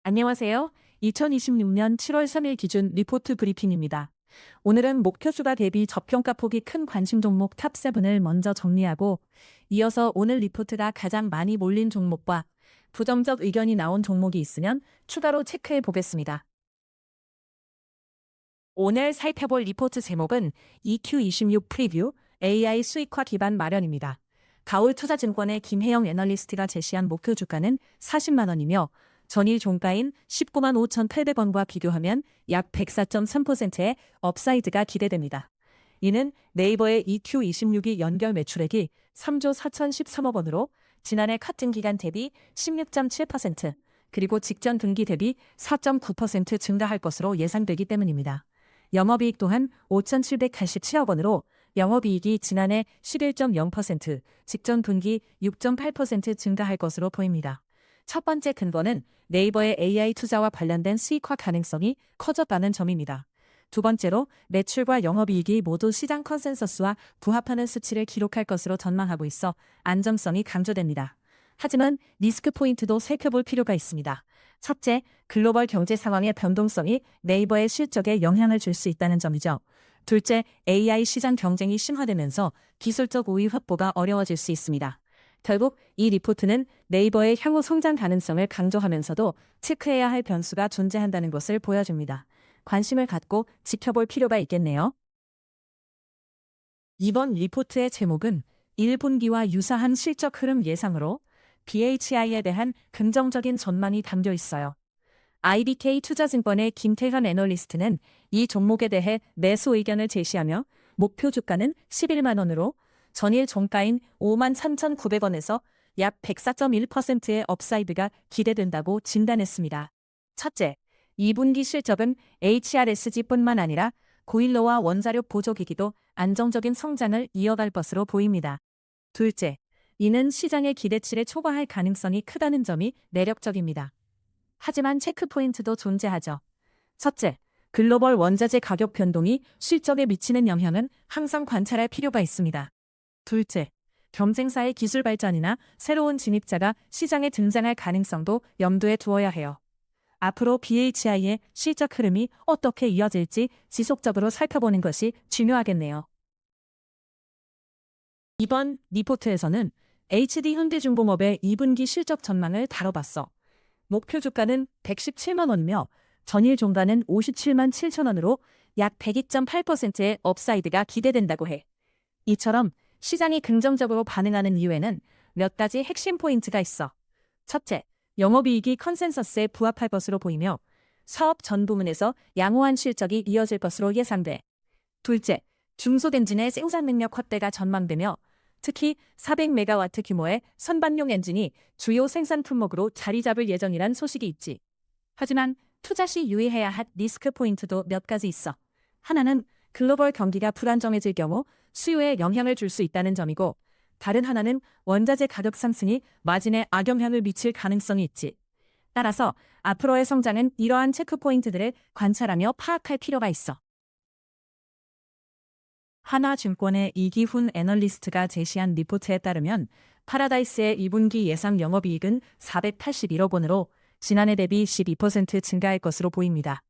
안녕하세요. 2026년 7월 3일 기준 리포트 브리핑입니다. 오늘은 목표주가 대비 저평가폭이 큰 관심 종목 탑7을 먼저 정리하고 이어서 오늘 리포트가 가장 많이 몰린 종목과 부정적 의견이 나온 종목이 있으면 추가로 체크해 보겠습니다. 오늘 살펴볼 리포트 제목은 EQ26 프리뷰 AI 수익화 기반 마련입니다. 가울투자증권의 김혜영 애널리스트가 제시한 목표 주가는 40만 원이며 전일 종가인 19만 5,800원과 비교하면 약 104.3%의 업사이드가 기대됩니다. 이는 네이버의 EQ26이 연결 매출액이 3조 4,013억 원으로 지난해 같은 기간 대비 16.7%, 그리고 직전 분기 대비 4.9% 증가할 것으로 예상되기 때문입니다. 영업이익 또한 5,787억 원으로 영업이익이 지난해 11.0%, 직전 분기 6.8% 증가할 것으로 보입니다. 첫 번째 근거는 네이버의 AI 투자와 관련된 수익화 가능성이 커졌다는 점입니다. 두 번째로 매출과 영업이익이 모두 시장 컨센서스와 부합하는 수치를 기록할 것으로 전망하고 있어 안정성이 강조됩니다. 하지만 리스크 포인트도 살펴볼 필요가 있습니다. 첫째, 글로벌 경제 상황의 변동성이 네이버의 실적에 영향을 줄 수 있다는 점이죠. 둘째, AI 시장 경쟁이 심화되면서 기술적 우위 확보가 어려워질 수 있습니다. 결국 이 리포트는 네이버의 향후 성장 가능성을 강조하면서도 체크해야 할 변수가 존재한다는 것을 보여줍니다. 관심을 갖고 지켜볼 필요가 있겠네요. 이번 리포트의 제목은 1분기와 유사한 실적 흐름 예상으로 BHI에 대한 긍정적인 전망이 담겨 있어요. IBK 투자증권의 김태현 애널리스트는 이 종목에 대해 매수 의견을 제시하며 목표 주가는 11만 원으로 전일 종가인 5만 3,900원에서 약 104.1%의 업사이드가 기대된다고 진단했습니다. 첫째, 2분기 실적은 HRSG뿐만 아니라 고일로와 원자력 보조기기도 안정적인 성장을 이어갈 것으로 보입니다. 둘째, 이는 시장의 기대치를 초과할 가능성이 크다는 점이 매력적입니다. 하지만 체크 포인트도 존재하죠. 첫째, 글로벌 원자재 가격 변동이 실적에 미치는 영향은 항상 관찰할 필요가 있습니다. 둘째, 경쟁사의 기술 발전이나 새로운 진입자가 시장에 등장할 가능성도 염두에 두어야 해요. 앞으로 BHI의 실적 흐름이 어떻게 이어질지 지속적으로 살펴보는 것이 중요하겠네요. 이번 리포트에서는 HD 현대중공업의 2분기 실적 전망을 다뤄봤어. 목표 주가는 117만 원이며 전일 종가는 57만 7천 원으로 약 102.8%의 업사이드가 기대된다고 해. 이처럼 시장이 긍정적으로 반응하는 이유에는 몇 가지 핵심 포인트가 있어. 첫째, 영업이익이 컨센서스에 부합할 것으로 보이며 사업 전 부문에서 양호한 실적이 이어질 것으로 예상돼. 둘째, 중소엔진의 생산 능력 확대가 전망되며 특히 400메가와트 규모의 선반용 엔진이 주요 생산 품목으로 자리 잡을 예정이란 소식이 있지. 하지만 투자 시 유의해야 할 리스크 포인트도 몇 가지 있어. 하나는 글로벌 경기가 불안정해질 경우 수요에 영향을 줄 수 있다는 점이고, 다른 하나는 원자재 가격 상승이 마진에 악영향을 미칠 가능성이 있지. 따라서 앞으로의 성장은 이러한 체크 포인트들을 관찰하며 파악할 필요가 있어. 하나증권의 이기훈 애널리스트가 제시한 리포트에 따르면 파라다이스의 2분기 예상 영업이익은 481억 원으로 지난해 대비 12% 증가할 것으로 보입니다.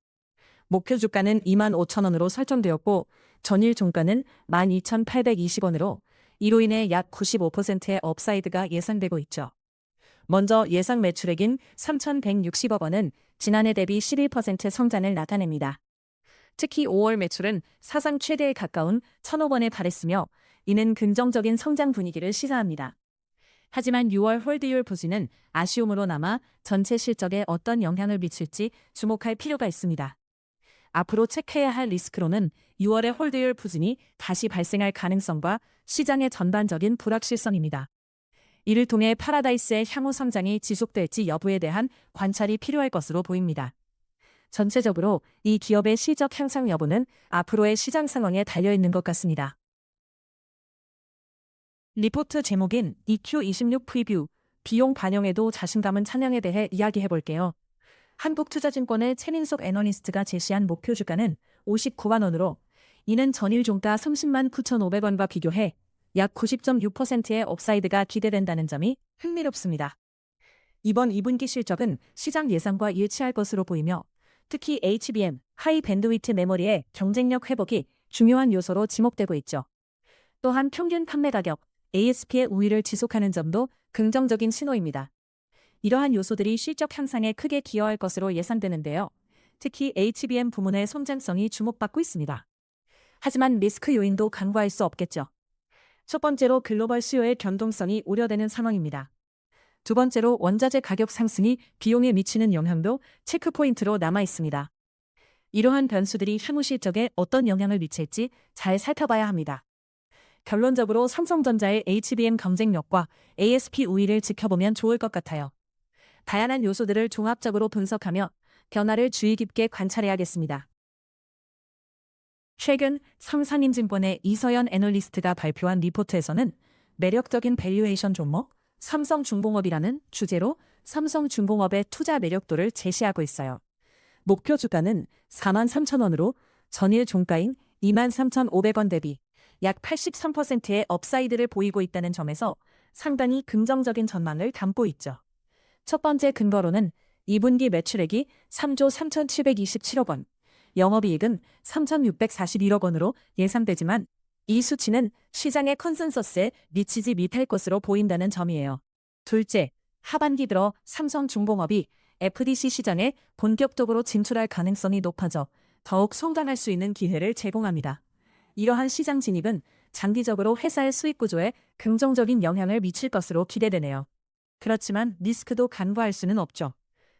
목표 주가는 2만 5천 원으로 설정되었고 전일 종가는 12,820원으로 이로 인해 약 95%의 업사이드가 예상되고 있죠. 먼저 예상 매출액인 3,160억 원은 지난해 대비 11% 성장을 나타냅니다. 특히 5월 매출은 사상 최대에 가까운 1,000억 원에 달했으며 이는 긍정적인 성장 분위기를 시사합니다. 하지만 6월 홀드율 부진은 아쉬움으로 남아 전체 실적에 어떤 영향을 미칠지 주목할 필요가 있습니다. 앞으로 체크해야 할 리스크로는 6월의 홀드율 부진이 다시 발생할 가능성과 시장의 전반적인 불확실성입니다. 이를 통해 파라다이스의 향후 성장이 지속될지 여부에 대한 관찰이 필요할 것으로 보입니다. 전체적으로 이 기업의 실적 향상 여부는 앞으로의 시장 상황에 달려있는 것 같습니다. 리포트 제목인 EQ26 프리뷰, 비용 반영에도 자신감은 찬양에 대해 이야기해볼게요. 한국투자증권의 최민석 애널리스트가 제시한 목표 주가는 59만 원으로 이는 전일 종가 30만 9,500원과 비교해 약 90.6%의 업사이드가 기대된다는 점이 흥미롭습니다. 이번 2분기 실적은 시장 예상과 일치할 것으로 보이며 특히 HBM, 하이 밴드위트 메모리의 경쟁력 회복이 중요한 요소로 지목되고 있죠. 또한 평균 판매 가격, ASP의 우위를 지속하는 점도 긍정적인 신호입니다. 이러한 요소들이 실적 향상에 크게 기여할 것으로 예상되는데요. 특히 HBM 부문의 성장성이 주목받고 있습니다. 하지만 리스크 요인도 간과할 수 없겠죠. 첫 번째로 글로벌 수요의 변동성이 우려되는 상황입니다. 두 번째로 원자재 가격 상승이 비용에 미치는 영향도 체크포인트로 남아 있습니다. 이러한 변수들이 향후 실적에 어떤 영향을 미칠지 잘 살펴봐야 합니다. 결론적으로 삼성전자의 HBM 경쟁력과 ASP 우위를 지켜보면 좋을 것 같아요. 다양한 요소들을 종합적으로 분석하며 변화를 주의 깊게 관찰해야겠습니다. 최근 삼산임증권의 이서연 애널리스트가 발표한 리포트에서는 매력적인 밸류에이션 종목 삼성중공업이라는 주제로 삼성중공업의 투자 매력도를 제시하고 있어요. 목표 주가는 43,000원으로 전일 종가인 23,500원 대비 약 83%의 업사이드를 보이고 있다는 점에서 상당히 긍정적인 전망을 담고 있죠. 첫 번째 근거로는 2분기 매출액이 3조 3,727억 원, 영업이익은 3,641억 원으로 예상되지만 이 수치는 시장의 컨센서스에 미치지 못할 것으로 보인다는 점이에요. 둘째, 하반기 들어 삼성중공업이 FDC 시장에 본격적으로 진출할 가능성이 높아져 더욱 성장할 수 있는 기회를 제공합니다. 이러한 시장 진입은 장기적으로 회사의 수익 구조에 긍정적인 영향을 미칠 것으로 기대되네요. 그렇지만 리스크도 간과할 수는 없죠.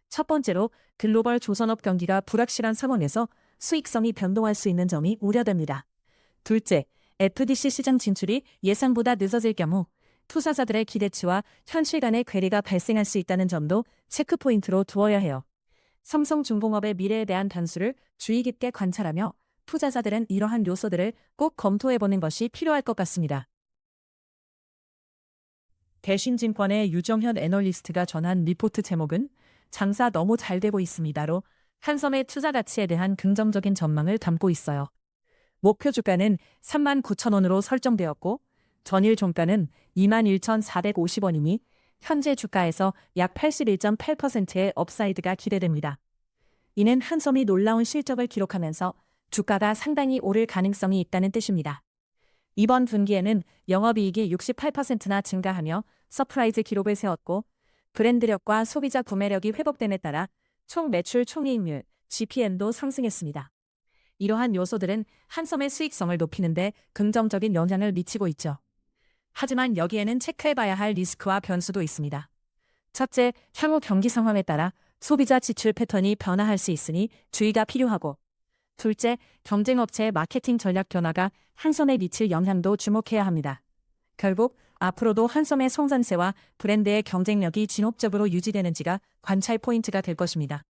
첫 번째로 글로벌 조선업 경기가 불확실한 상황에서 수익성이 변동할 수 있는 점이 우려됩니다. 둘째, FDC 시장 진출이 예상보다 늦어질 경우 투자자들의 기대치와 현실 간의 괴리가 발생할 수 있다는 점도 체크포인트로 두어야 해요. 삼성중공업의 미래에 대한 변수를 주의 깊게 관찰하며 투자자들은 이러한 요소들을 꼭 검토해보는 것이 필요할 것 같습니다. 대신증권의 유정현 애널리스트가 전한 리포트 제목은 장사 너무 잘 되고 있습니다로 한섬의 투자 가치에 대한 긍정적인 전망을 담고 있어요. 목표 주가는 39,000원으로 설정되었고 전일 종가는 21,450원이니 현재 주가에서 약 81.8%의 업사이드가 기대됩니다. 이는 한섬이 놀라운 실적을 기록하면서 주가가 상당히 오를 가능성이 있다는 뜻입니다. 이번 분기에는 영업이익이 68%나 증가하며 서프라이즈 기록을 세웠고 브랜드력과 소비자 구매력이 회복됨에 따라 총 매출 총이익률 GPM도 상승했습니다. 이러한 요소들은 한섬의 수익성을 높이는 데 긍정적인 영향을 미치고 있죠. 하지만 여기에는 체크해봐야 할 리스크와 변수도 있습니다. 첫째, 향후 경기 상황에 따라 소비자 지출 패턴이 변화할 수 있으니 주의가 필요하고 둘째, 경쟁업체의 마케팅 전략 변화가 한섬에 미칠 영향도 주목해야 합니다. 결국 앞으로도 한섬의 성장세와 브랜드의 경쟁력이 진업적으로 유지되는지가 관찰 포인트가 될 것입니다.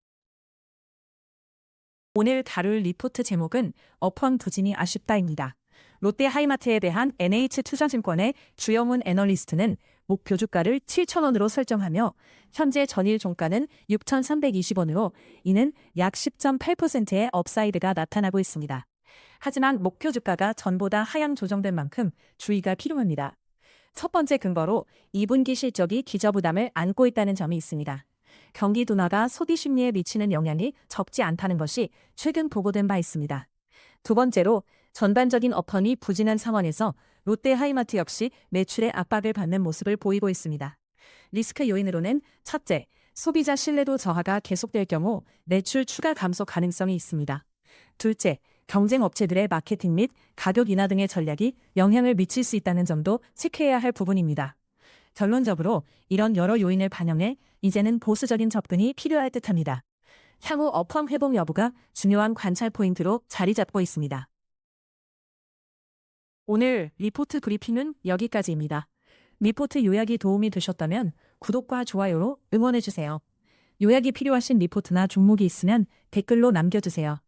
오늘 다룰 리포트 제목은 업황 부진이 아쉽다입니다. 롯데하이마트에 대한 NH투자증권의 주영훈 애널리스트는 목표 주가를 7,000원으로 설정하며 현재 전일 종가는 6,320원으로 이는 약 10.8%의 업사이드가 나타나고 있습니다. 하지만 목표 주가가 전보다 하향 조정된 만큼 주의가 필요합니다. 첫 번째 근거로 2분기 실적이 기저부담을 안고 있다는 점이 있습니다. 경기 둔화가 소비 심리에 미치는 영향이 적지 않다는 것이 최근 보고된 바 있습니다. 두 번째로 전반적인 업황이 부진한 상황에서 롯데하이마트 역시 매출의 압박을 받는 모습을 보이고 있습니다. 리스크 요인으로는 첫째, 소비자 신뢰도 저하가 계속될 경우 매출 추가 감소 가능성이 있습니다. 둘째, 경쟁 업체들의 마케팅 및 가격 인하 등의 전략이 영향을 미칠 수 있다는 점도 체크해야 할 부분입니다. 결론적으로 이런 여러 요인을 반영해 이제는 보수적인 접근이 필요할 듯합니다. 향후 업황 회복 여부가 중요한 관찰 포인트로 자리 잡고 있습니다. 오늘 리포트 브리핑은 여기까지입니다. 리포트 요약이 도움이 되셨다면 구독과 좋아요로 응원해주세요. 요약이 필요하신 리포트나 종목이 있으면 댓글로 남겨주세요.